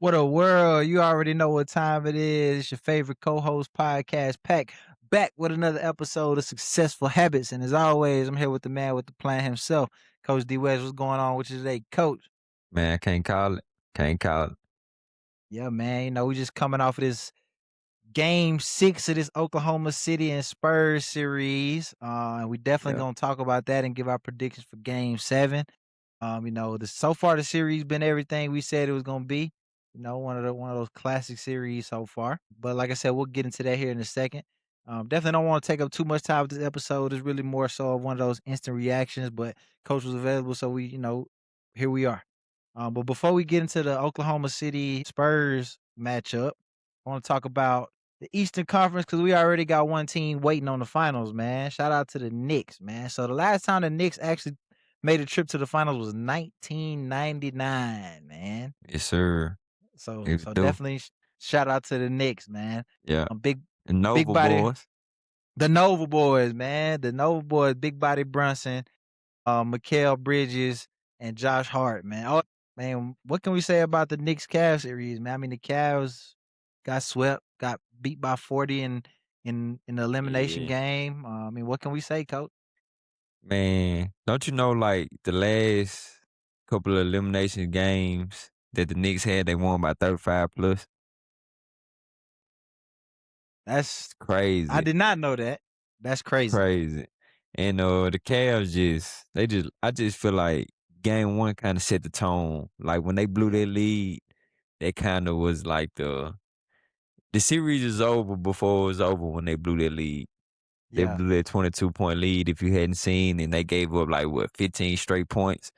What a world. You already know what time it is. It's your favorite co-host podcast Pac, back with another episode of Successful Habits. And as always, I'm here with the man with the plan himself, Coach D West. What's going on with you today, Coach? Man, I can't call it. Can't call it. Yeah, man. We just coming off of this game 6 of this Oklahoma City and Spurs series. And we definitely Yeah. gonna talk about that and give our predictions for game 7. So far the series been everything we said it was gonna be. One of those classic series so far. But like I said, we'll get into that here in a second. Definitely don't want to take up too much time with this episode. It's really more so of one of those instant reactions, but coach was available, so here we are. But before we get into the Oklahoma City Spurs matchup, I want to talk about the Eastern Conference because we already got one team waiting on the finals, man. Shout out to the Knicks, man. So the last time the Knicks actually made a trip to the finals was 1999, man. Yes, sir. So It so do. definitely shout out to the Knicks, man. Yeah. Big The big Nova body, boys. the Nova boys, man. The Nova boys, big body Brunson, Mikal Bridges, and Josh Hart, man. Oh man, what can we say about the Knicks Cavs series, man? I mean, the Cavs got swept, got beat by 40 in the elimination Yeah. game. What can we say, coach? Man, don't you know like the last couple of elimination games that the Knicks had, they won by 35 plus? That's I Crazy. did not know that. That's crazy. Crazy. And the Cavs I just feel like game one kind of set the tone. Like when they blew Yeah. their lead, that kind of was like the series is over before it was over when they blew their lead. They Yeah. blew their 22-point lead if you hadn't seen, and they gave up like what 15 straight points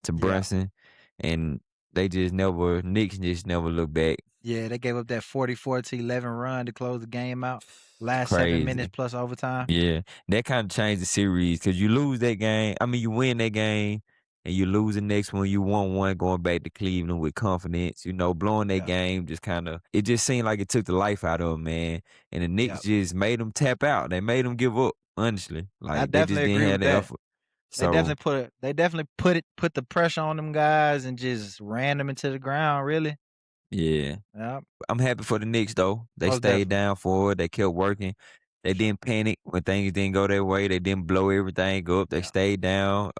to Yeah. Brunson, and Knicks just never looked back. Yeah, they gave up that 44-11 run to close the game out. Last 7 minutes Crazy. plus overtime. Yeah, that kind of changed the series because you lose that game. I mean, you win that game and you lose the next one. You won one going back to Cleveland with confidence. Blowing that Yeah. game it just seemed like it took the life out of them, man. And the Yeah. Knicks just made them tap out. They made them give up, honestly. I Like they just definitely didn't agree have with the that. effort. They So definitely put the pressure on them guys and just ran them into the ground, really. yeah. Yeah, I'm happy for the Knicks though. They most stayed definitely. down for it. They kept working. They For sure. didn't panic when things didn't go their way. They didn't blow everything up. They Yeah. stayed down.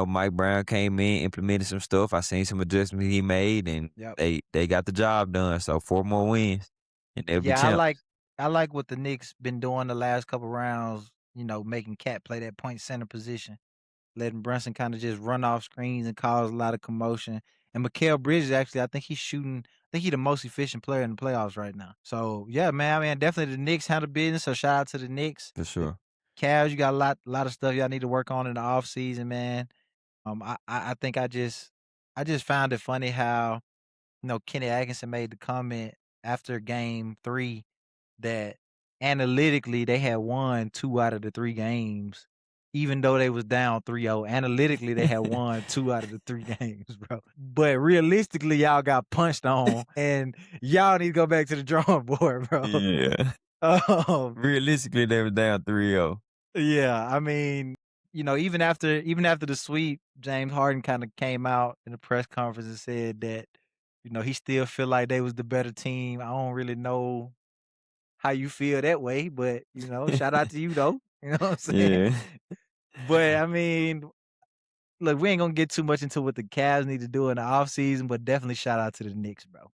Mike Brown came in, implemented some stuff. I seen some adjustments he made, and Yep. they got the job done. So 4 more wins, and they'll be Yeah, champs. I like what the Knicks been doing the last couple rounds, making Cat play that point center position, letting Brunson kind of just run off screens and cause a lot of commotion. And Mikal Bridges, actually, I think he's the most efficient player in the playoffs right now. So yeah, man, definitely the Knicks handle business. So shout out to the Knicks. For The sure. Cavs, you got a lot of stuff y'all need to work on in the offseason, man. I think I just found it funny how Kenny Atkinson made the comment after game 3 that analytically they had won 2 out of the 3 games, even though they was down 3-0. Analytically, they had won 2 out of the 3 games, bro. But realistically, y'all got punched on, and y'all need to go back to the drawing board, bro. Yeah. Um, Realistically, they were down 3-0. yeah, even after the sweep, James Harden kind of came out in a press conference and said that, he still feel like they was the better team. I don't really know how you feel that way, but shout out to you though. You know what I'm saying? Yeah. But look, we ain't gonna get too much into what the Cavs need to do in the offseason, but definitely shout out to the Knicks, bro.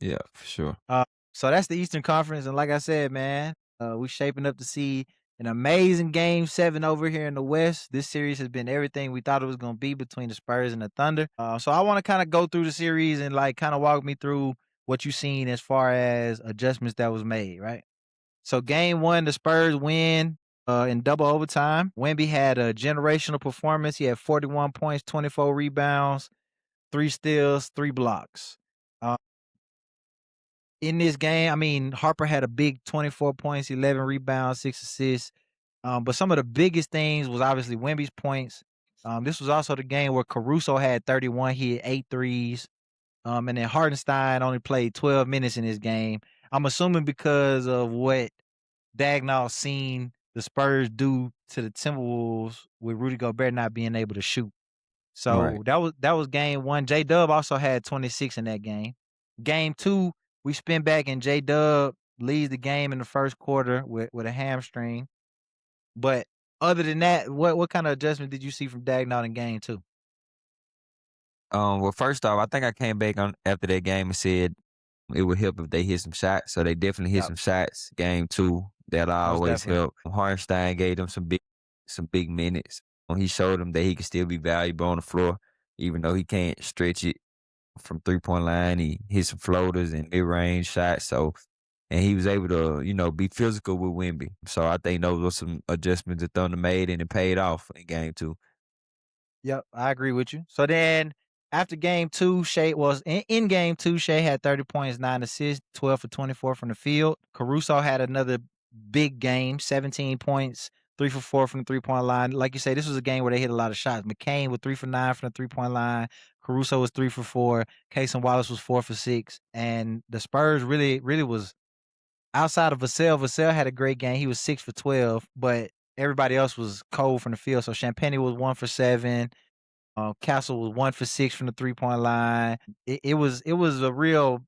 Yeah, for sure. Uh, so that's the Eastern Conference, and like I said, man, we shaping up to see an amazing Game 7 over here in the West. This series has been everything we thought it was gonna be between the Spurs and the Thunder. So I want to kind of go through the series and like kind of walk me through what you seen as far as adjustments that was made, right? So game 1, the Spurs win in double overtime. Wemby had a generational performance. He had 41 points, 24 rebounds, 3 steals, 3 blocks. Uh, in this game, Harper had a big 24 points, 11 rebounds, 6 assists. But some of the biggest things was obviously Wemby's points. This was also the game where Caruso had 31. He had 8 threes. And then Hardenstein only played 12 minutes in this game. I'm assuming because of what Dagnall seen the Spurs do to the Timberwolves with Rudy Gobert not being able to shoot. Right. So that was game 1. J-Dub also had 26 in that game. Game 2, we spin back and J-Dub leads the game in the first quarter with a hamstring. But other than that, what kind of adjustment did you see from Dagnall in game 2? Well, first off, I think I came back on after that game and said it would help if they hit some shots. So they definitely hit Yep, some shots. Game 2, that most always definitely. help. Hartenstein gave them some big minutes. He showed them that he can still be valuable on the floor, even though he can't stretch it from 3-point line. He hit some floaters and mid range shots. So and he was able to, be physical with Wemby. So I think those were some adjustments that Thunder made and it paid off in game 2. Yep, I agree with you. So then after game 2, Shea was in game 2, Shea had 30 points, 9 assists, 12 for 24 from the field. Caruso had another big game, 17 points, 3 for 4 from the three-point line. Like you say, this was a game where they hit a lot of shots. McCain was 3 for 9 from the three-point line. Caruso was 3 for 4. Casey Wallace was 4 for 6. And the Spurs really was outside of Vassell. Vassell had a great game. He was 6 for 12, but everybody else was cold from the field. So Champagny was 1 for 7. Castle was 1 for 6 from the three-point line. It was a real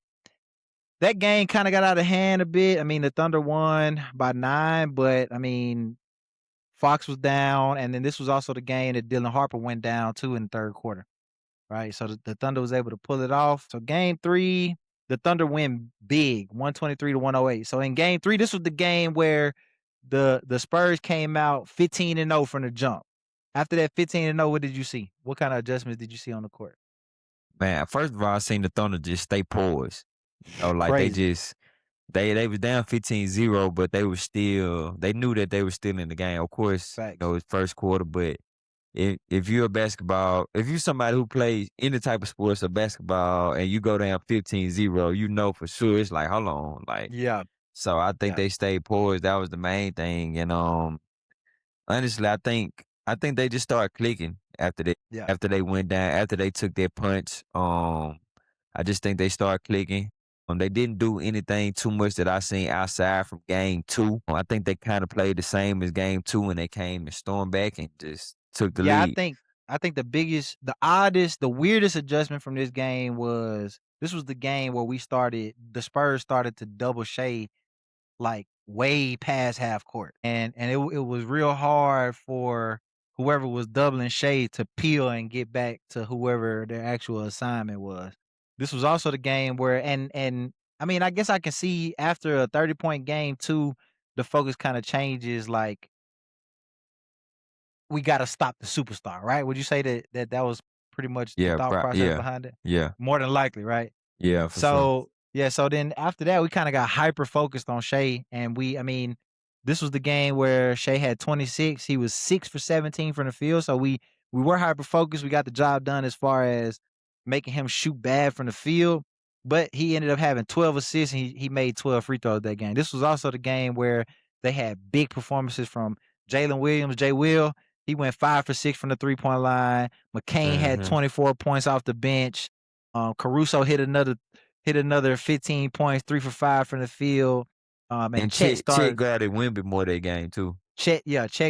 that game kind of got out of hand a bit. I mean, the Thunder won by 9, but I mean, Fox was down, and then this was also the game that Dylan Harper went down too in the third quarter, right? So the Thunder was able to pull it off. So game 3, the Thunder win big, 123 to 108. So in game 3, this was the game where the Spurs came out 15-0 from the jump. After that 15-0, what did you see? What kind of adjustments did you see on the court? Man, first of all, I seen the Thunder just stay poised. Like they Crazy. just they was down 15-0, but they knew that they were still in the game. Of course, Facts. it's first quarter, but if you're somebody who plays any type of sports or basketball and you go down 15-0, you know for sure it's like, hold on. Like, Yeah. so I think Yeah. they stayed poised. That was the main thing. And honestly, I think they just started clicking Yeah. after they went down, after they took their punch. I just think they started clicking. They didn't do anything too much that I seen outside from game 2. I think they kind of played the same as game 2 when they came and stormed back and just took the Yeah, I lead. think I think the biggest, the oddest, the weirdest adjustment from this game was this was the game where the Spurs started to double Shea like way past half court. And it was real hard for whoever was doubling Shea to peel and get back to whoever their actual assignment was. This was also the game where and I mean, I guess I can see after a 30-point game too, the focus kind of changes like we gotta stop the superstar, right? Would you say that was pretty much the Yeah, thought process yeah, behind it? yeah, More than likely, right? yeah, for sure. So, yeah, so then after that, we kinda got hyper focused on Shea, and I mean, this was the game where Shea had 26. He was 6 for 17 from the field, so we were hyper focused. We got the job done as far as making him shoot bad from the field, but he ended up having 12 assists, and he made 12 free throws that game. This was also the game where they had big performances from Jalen Williams, Jay Will. He went 5 for 6 from the three-point line. McCain had Hmm. 24 points off the bench. Caruso hit another 15 points, 3 for 5 from the field. And And Chet guarded Wemby more that game too. Chet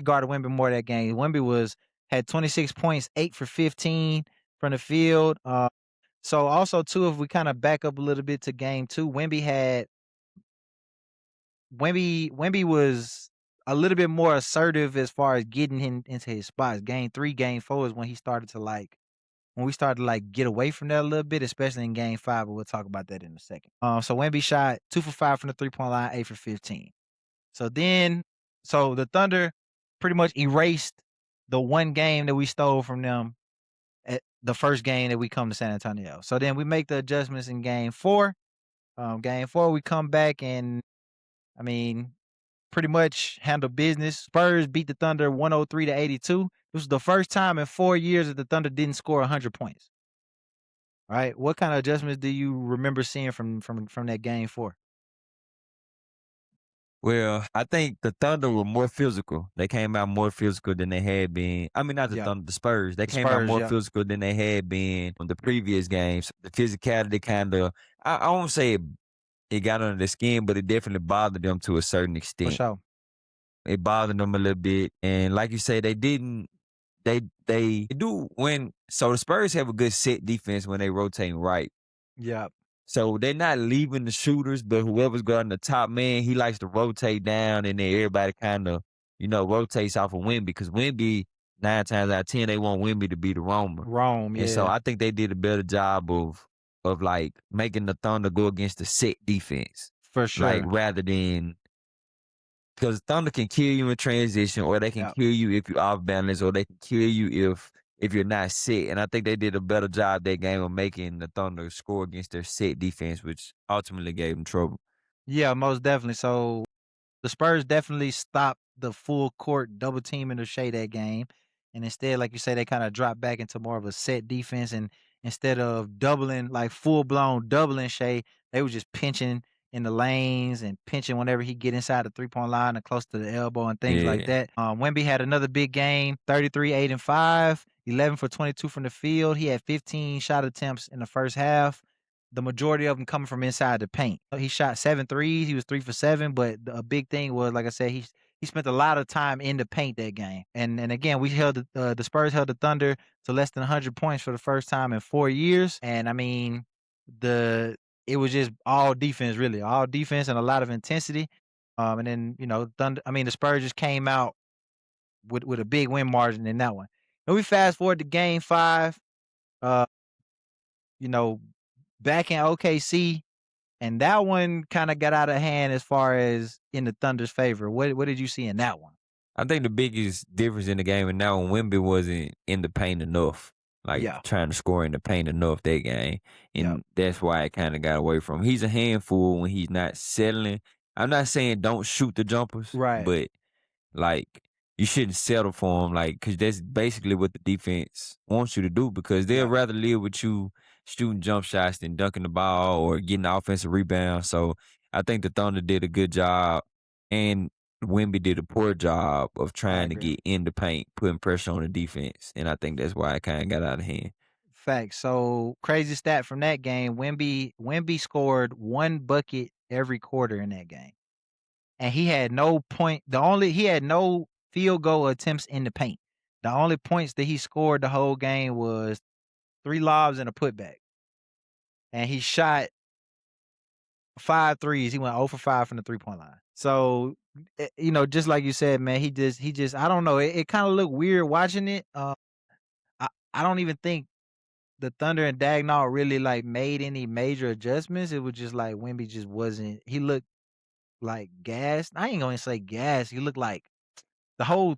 guarded Wemby more that game. Wemby had 26 points, 8 for 15 from the field. So also too, if we kind of back up a little bit to game 2, Wemby was a little bit more assertive as far as getting him into his spots. Game 3, game 4 is when we started to like get away from that a little bit, especially in game 5, but we'll talk about that in a second. So Wemby shot 2 for 5 from the three-point line, 8 for 15. So the Thunder pretty much erased the one game that we stole from them at the first game that we come to San Antonio. So then we make the adjustments in game 4. Game 4, we come back and I mean, pretty much handle business. Spurs beat the Thunder 103 to 82. This was the first time in 4 years that the Thunder didn't score 100 points. All right. What kind of adjustments do you remember seeing from that game 4? Well, I think the Thunder were more physical. They came out more physical than they had been. I mean, not the Yeah. Thunder, the Spurs. They The came out Spurs, more yeah, physical than they had been on the previous games. The physicality kind of, I won't say it got under their skin, but it definitely bothered them to a certain for extent. sure. It bothered them a little bit. And like you say, they do when, so the Spurs have a good set defense when they rotating right. Yeah. So they're not leaving the shooters, but whoever's guarding the top man, he likes to rotate down, and then everybody kind of, rotates off of Wemby because Wemby, 9 times out of 10, they want Wemby to be the roamer. Rome, And so yeah, I think they did a better job of like making the Thunder go against the set defense. for Like sure. rather than because Thunder can kill you in transition, or they can Yeah. kill you if you're off balance, or they can kill you if you're not set. And I think they did a better job that game of making the Thunder score against their set defense, which ultimately gave them trouble. Yeah, most definitely. So the Spurs definitely stopped the full court double teaming to Shea that game. And instead, like you say, they kind of dropped back into more of a set defense. And instead of doubling, like full blown doubling Shea, they were just pinching in the lanes and pinching whenever he get inside the 3-point line and close to the elbow and things like Yeah. that. Wemby had another big game, 33, 8 and 5, 11 for 22 from the field. He had 15 shot attempts in the first half, the majority of them coming from inside the paint. He shot 7 threes. He was 3 for 7, but a big thing was, like I said, he spent a lot of time in the paint that game. And again, we held the Spurs held the Thunder to less than 100 points for the first time in 4 years. And I mean, the it was just all defense, really, all defense and a lot of intensity. And then the Spurs just came out with a big win margin in that one. And we fast forward to Game 5. Uh, you know, back in OKC, and that one kinda got out of hand as far as in the Thunder's favor. What did you see in that one? I think the biggest difference in the game and now when Wemby wasn't in the paint enough, like Yeah. trying to score in the paint enough that game. Yep. And that's why it kind of got away from him. He's a handful when he's not settling. I'm not saying don't shoot the jumpers, Right. but like, you shouldn't settle for them, like, because that's basically what the defense wants you to do because they'll Yep. rather live with you shooting jump shots than dunking the ball or getting offensive rebounds. So I think the Thunder did a good job, and Wemby did a poor job of I trying to agree. get in the paint, putting pressure on the defense, and I think that's why it kind of got out of hand. Facts. So, crazy stat from that game, Wemby scored 1 bucket every quarter in that game, and he had no field goal attempts in the paint. The only points that he scored the whole game was 3 lobs and a putback, and he shot 5 threes. He went 0 for 5 from the 3-point line. So, just like you said, man, he just I don't know. It kind of looked weird watching it. I don't even think the Thunder and Dagnall really like made any major adjustments. It was just like Wemby just wasn't. He looked like gassed. I ain't gonna say gas. He looked like the whole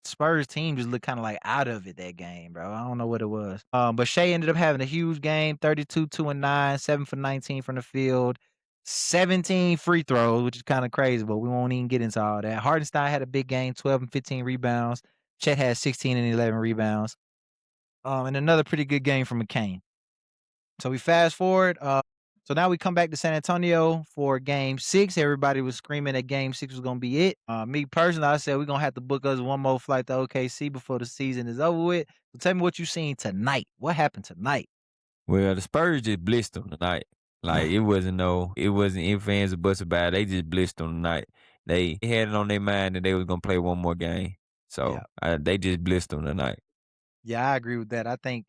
Spurs team just looked kind of like out of it that game, bro. I don't know what it was. But Shea ended up having a huge game, 32, 2 and 9, 7 for 19 from the field, 17 free throws, which is kind of crazy, but we won't even get into all that. Hardenstein had a big game, 12 and 15 rebounds. Chet had 16 and 11 rebounds. And another pretty good game from McCain. So we fast forward. So now we come back to San Antonio for game 6. Everybody was screaming that game 6 was going to be it. Me personally, I said we're going to have to book us one more flight to OKC before the season is over with. So tell me what you seen tonight. What happened tonight? Well, the Spurs just blitzed them tonight. Like it wasn't ifs, ands, or buts about it. They just blitzed them tonight. They had it on their mind that they was gonna play one more game. Yeah. So they just blitzed them tonight. Yeah, I agree with that. I think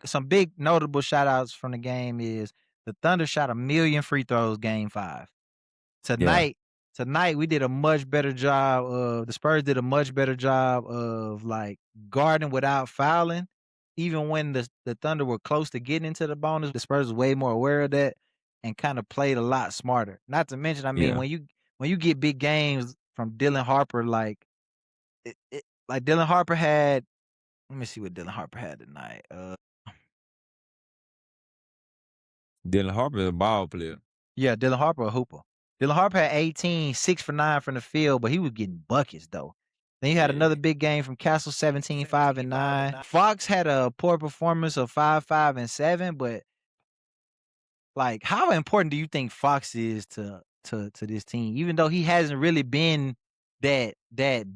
some big notable shout outs from the game is the Thunder shot a million free throws game 5. Yeah, Tonight tonight we did a much better job of the Spurs did a much better job of, like, guarding without fouling. Even when the Thunder were close to getting into the bonus, the Spurs was way more aware of that and kinda played a lot smarter. Not to mention, I mean, yeah. when you get big games from Dylan Harper, like, like Dylan Harper had let me see what Dylan Harper had tonight. Dylan Harper is a ball player. Yeah, Dylan Harper a hooper. Dylan Harper had 18, 6 for 9 from the field, but he was getting buckets though. Then you had Yeah, another big game from Castle, 17, 5 and 9. Fox had a poor performance of 5, 5 and 7, but like how important do you think Fox is to this team? Even though he hasn't really been that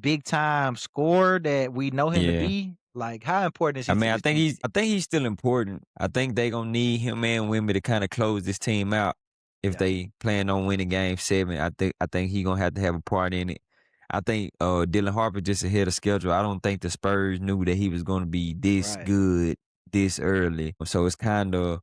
big time scorer that we know him to yeah. be, like how important is I he to mean, this team? I think he's still important. I think they gonna need him and Wimby to kind of close this team out if Yeah, they plan on winning Game 7. I think he gonna have a part in it. I think Dylan Harper just ahead of schedule. I don't think the Spurs knew that he was gonna be this right. good this early. So it's kind of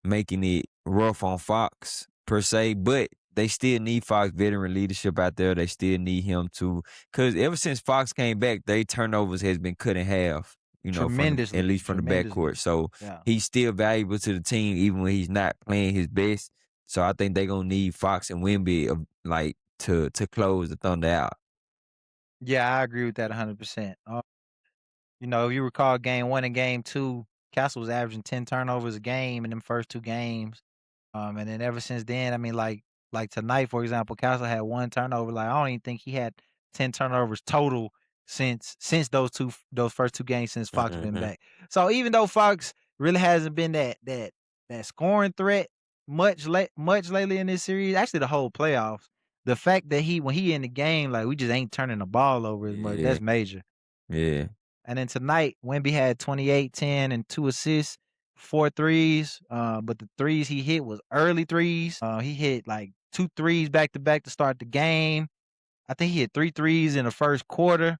making it rough on Fox per se, but they still need Fox veteran leadership out there. They still need him to, because ever since Fox came back, they turnovers has been cut in half. From at Tremendously, least from the backcourt. tremendously. So Yeah. he's still valuable to the team even when he's not playing his best. So I think they're gonna need Fox and Wemby like to close the Thunder out. Yeah, I agree with that 100%. If you recall game 1 and game 2, Castle was averaging 10 turnovers a game in them first 2 games. And then ever since then, I mean, like tonight, for example, Castle had 1 turnover. Like, I don't even think he had 10 turnovers total since those first 2 games since Fox been Mhm. back. So even though Fox really hasn't been that scoring threat much lately in this series, actually the whole playoffs, the fact that when he in the game, like, we just ain't turning the ball over as much, Yeah, that's major. yeah, And then tonight, Wemby had 28, 10, and 2 assists, 4 threes. But the threes he hit was early threes. He hit like 2 threes back to back to start the game. I think he hit 3 threes in the first quarter.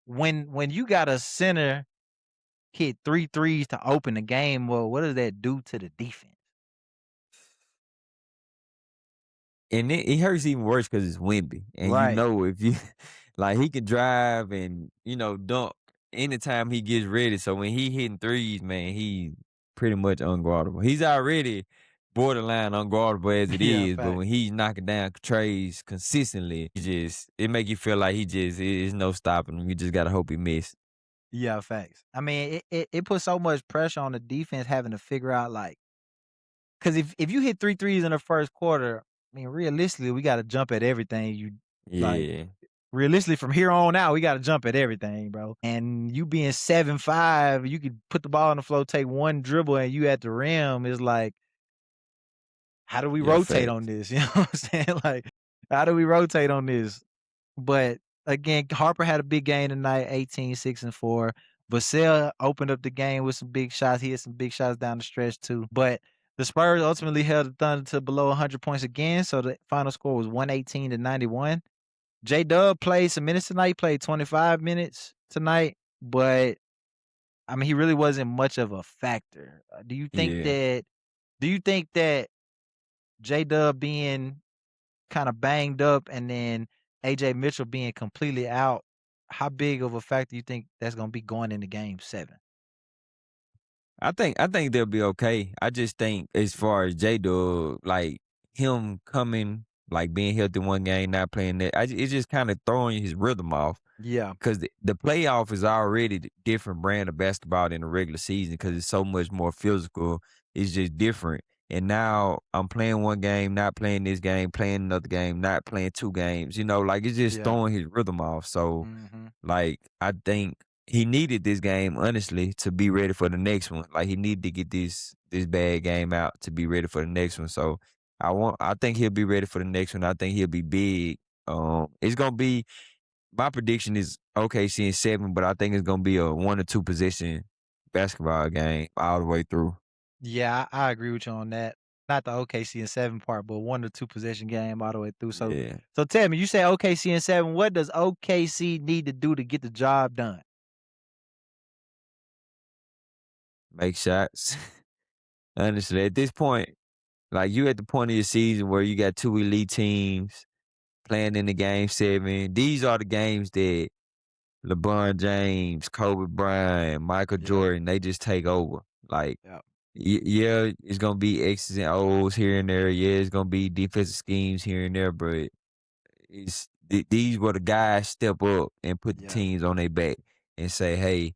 When you got a center hit 3 threes to open the game, well, what does that do to the defense? and it hurts even worse because it's Wemby, and Right. if you like he can drive and dunk anytime he gets ready. So when he hitting threes, man, he pretty much unguardable. He's already borderline unguardable as it Yeah, is, but fact. when he's knocking down trays consistently, it make you feel like is no stopping him. You just gotta hope he miss. Yeah, facts. I mean, it puts so much pressure on the defense having to figure out, like, because if you hit 3 threes in the first quarter, I mean, realistically, we gotta jump at everything you like. Yeah, Realistically, from here on out, we gotta jump at everything, bro. And you being 7'5", you could put the ball on the floor, take 1 dribble, and you at the rim. Is like, how do we yeah, rotate on facts. this? You know what I'm saying? Like, how do we rotate on this? But again, Harper had a big game tonight, 18, 6, and 4. Vassell opened up the game with some big shots. He had some big shots down the stretch too. But the Spurs ultimately held the Thunder to below 100 points again. So the final score was 118-91. J Dub played some minutes tonight. He played 25 minutes tonight, but I mean, he really wasn't much of a factor. Yeah. Do you think that J Dub being kind of banged up and then AJ Mitchell being completely out, how big of a factor you think that's gonna be going into game 7? I think they'll be okay. I just think as far as J Dub, like him coming, like being healthy one game, not playing that, it's just kind of throwing his rhythm off. Yeah, Because the playoff is already the different brand of basketball than the regular season because it's so much more physical. It's just different. And now I'm playing one game, not playing this game, playing another game, not playing 2 games. Like it's just yeah. throwing his rhythm off. So, Mhm. like, I think he needed this game honestly to be ready for the next one. Like he needed to get this bad game out to be ready for the next one. So I think he'll be ready for the next one. I think he'll be big. It's gonna be my prediction is OKC in 7, but I think it's gonna be a 1 or 2 possession basketball game all the way through. Yeah, I agree with you on that. Not the OKC in 7 part, but 1 or 2 possession game all the way through. So Yeah, so tell me, you say OKC in 7, what does OKC need to do to get the job done? make shots. Honestly, at this point, like you at the point of your season where you got 2 elite teams playing in the game 7. These are the games that LeBron James, Kobe Bryant, Michael Yeah, Jordan, they just take over. Like, yeah, yeah, it's gonna be X's and O's here and there. Yeah, it's gonna be defensive schemes here and there, but these were the guys step up and put the yeah. teams on their back and say, "Hey,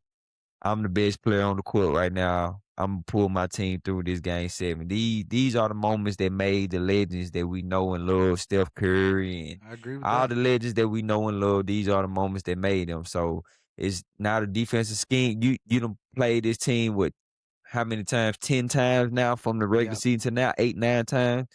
I'm the best player on the court right now. I'm gonna pull my team through this game 7." These are the moments that made the legends that we know and love, Steph Curry and I agree with all that. the legends that we know and love. These are the moments that made them. So it's not a defensive scheme. You done played this team with how many times? 10 times now from the regular Yeah. season to now, 8, 9 times.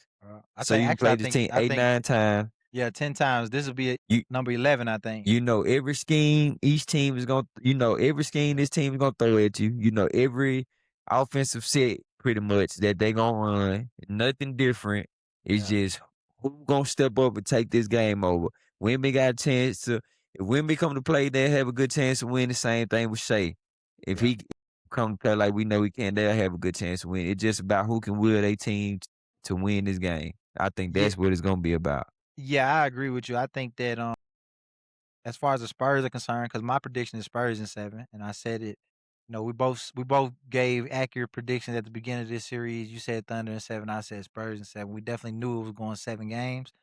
I So think you done actually played this team I eight, think 9 times. yeah, 10 times. This will be You number 11, I think. every scheme each team is going to, every scheme this team is going to throw at you. Every offensive set pretty much that they going to run. Nothing different. It's Yeah, just who going to step up and take this game over. Wimby got a chance to, if Wimby come to play, they have a good chance to win. The same thing with Shea. If yeah. he come to play like we know we can, they'll have a good chance to win. It's just about who can will their team to win this game. I think Yeah, that's what it's gonna be about. yeah, I agree with you. I think that as far as the Spurs are concerned, because my prediction is Spurs in 7, and I said it. You know, we both gave accurate predictions at the beginning of this series. You said Thunder in 7, I said Spurs in 7. We definitely knew it was going 7 games.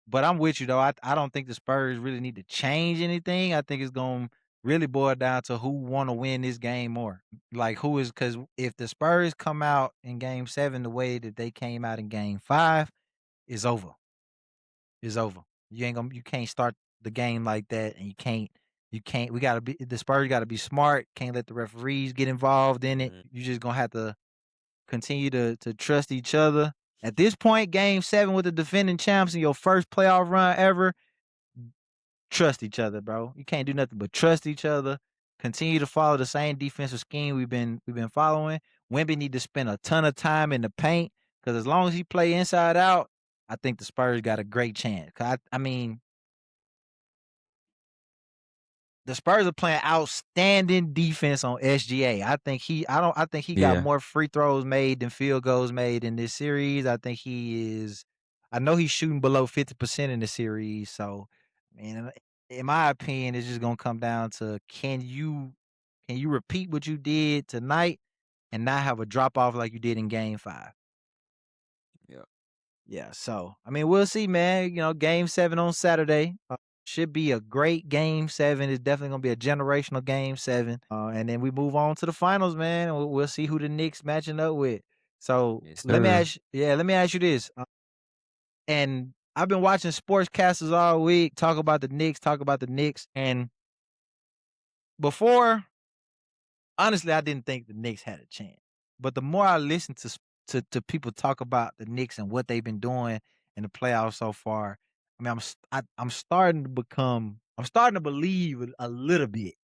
But I'm with you though. I don't think the Spurs really need to change anything. I think it's going to really boil down to who want to win this game more. Like who is, because if the Spurs come out in Game 7 the way that they came out in Game 5, it's over. It's over. You can't start the game like that, and you can't. We gotta be the Spurs got to be smart. Can't let the referees get involved in it. Mhm. You just gonna have to continue to trust each other. At this point, Game 7 with the defending champs in your first playoff run ever, trust each other, bro. You can't do nothing but trust each other. Continue to follow the same defensive scheme we've been following. Wemby need to spend a ton of time in the paint because as long as he play inside out, I think the Spurs got a great chance. I mean, the Spurs are playing outstanding defense on SGA. I think he got Yeah. more free throws made than field goals made in this series. I know he's shooting below 50% in the series. So, man, in my opinion, it's just gonna come down to can you repeat what you did tonight and not have a drop off like you did in Game 5? Yeah. Yeah, so I mean, we'll see, man. You know, Game 7 on Saturday should be a great Game 7. It's definitely gonna be a generational Game 7. And then we move on to the finals, man. And we'll see who the Knicks matching up with. So Yes, let me sir. ask, yeah, let me ask you this. And I've been watching sportscasters all week talk about the Knicks, and before honestly, I didn't think the Knicks had a chance. But the more I listen to people talk about the Knicks and what they've been doing in the playoffs so far, I mean, I'm starting to believe a little bit.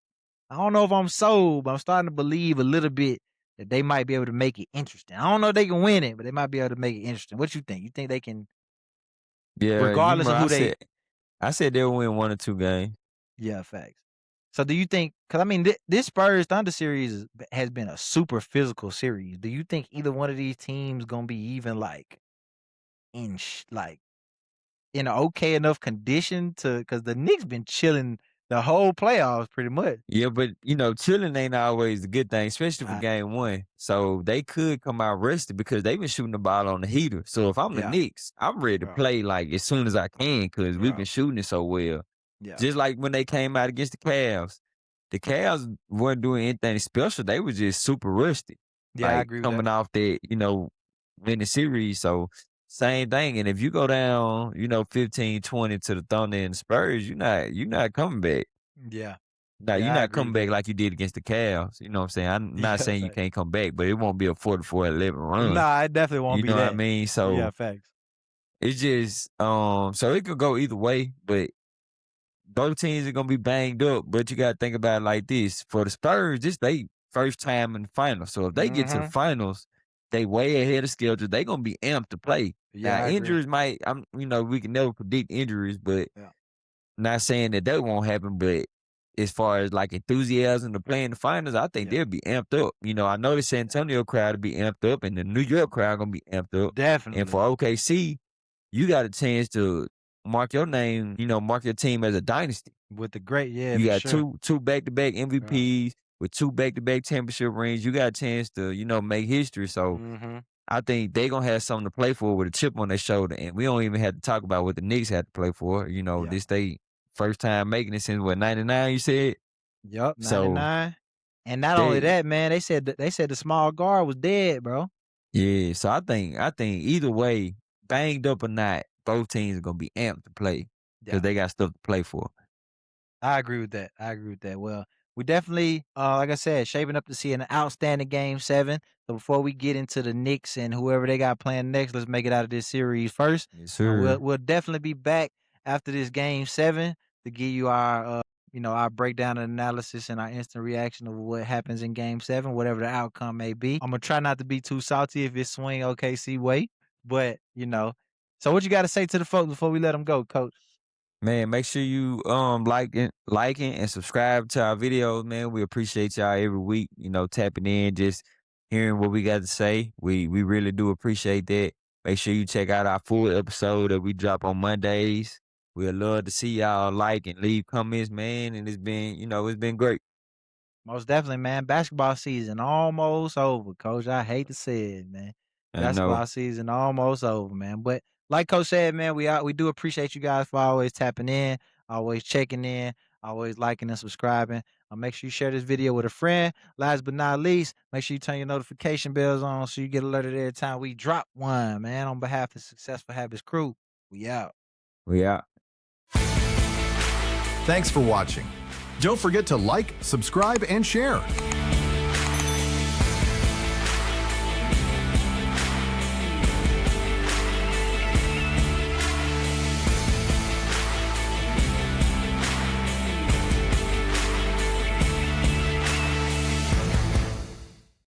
I don't know if I'm sold, but I'm starting to believe a little bit that they might be able to make it interesting. I don't know if they can win it, but they might be able to make it interesting. What you think? You think they can, Yeah, you regardless remember of who they? I said they'll win 1 or 2 games. Yeah, facts. So do you think? Because I mean, this Spurs Thunder series has been a super physical series. Do you think either one of these teams gonna be even like like in an okay enough condition to? Because the Knicks been chilling the whole playoffs pretty much. Yeah, but chilling ain't always a good thing, especially for I, game 1. So they could come out rested because they've been shooting the ball on the heater. So if I'm the yeah, Knicks, I'm ready to yeah, play like as soon as I can because we've yeah, been shooting it so well. yeah, Just like when they came out against the Cavs. The Cavs weren't doing anything special. They were just super rusty. yeah. I Like agree with that. coming off that, winning series. So same thing. And if you go down, 15-20 to the Thunder and the Spurs, you're not coming back. Yeah, Now you're yeah. I not agree coming with back that. like you did against the Cavs. You know what I'm saying? I'm not Yeah, saying you facts. can't come back, but it won't be a 44-11 run. Nah, it definitely won't You be know what I that. mean? Yeah, So facts. it's just so it could go either way, but both teams are gonna be banged up, but you gotta think about it like this. For the Spurs, this they first time in the finals. So if they get to the Mm-hmm. finals, they way ahead of schedule, they gonna be amped to play. Yeah, Now I agree. injuries might we can never predict injuries, but Yeah, not saying that that won't happen, but as far as like enthusiasm to play in the finals, I think yeah, they'll be amped up. I know the San yeah. Antonio crowd will be amped up and the New York crowd gonna be amped up. And Definitely for OKC, you got a chance to mark your name, mark your team as a dynasty. with the great. Yeah, You for got sure. two back-to-back Yeah. MVPs with two back-to-back championship rings. You got a chance to, make history. So Mm-hmm. I think they gonna have something to play for with a chip on their shoulder. And we don't even have to talk about what the Knicks had to play for. Yeah. This they first time making it since what, 99, you said? Yup, So 99. And not only they that, man, they said the small guard was dead, bro. yeah, so I think either way, banged up or not, both teams are gonna be amped to play because Yeah. they got stuff to play for. I agree with that. I agree with that. Well, we definitely, like I said, shaping up to see an outstanding Game 7. So before we get into the Knicks and whoever they got playing next, let's make it out of this series first. Yes, We'll sir. we'll definitely be back after this Game 7 to give you our breakdown and analysis and our instant reaction of what happens in Game 7, whatever the outcome may be. I'm gonna try not to be too salty if it swing OKC way, but. So what you got to say to the folks before we let them go, Coach? Man, make sure you liking and subscribe to our videos, man. We appreciate y'all every week, tapping in, just hearing what we got to say. We really do appreciate that. Make sure you check out our full episode that we drop on Mondays. We'd love to see y'all like and leave comments, man. And it's been great. Most definitely, man. Basketball season almost over, Coach. I hate to say it, man. I know. Basketball season almost over, man. But like Coach said, man, we do appreciate you guys for always tapping in, always checking in, always liking and subscribing. Make sure you share this video with a friend. Last but not least, make sure you turn your notification bells on so you get alerted every time we drop one, man. On behalf of Successful Habits Crew, we out. We out. Thanks for watching. Don't forget to like, subscribe, and share.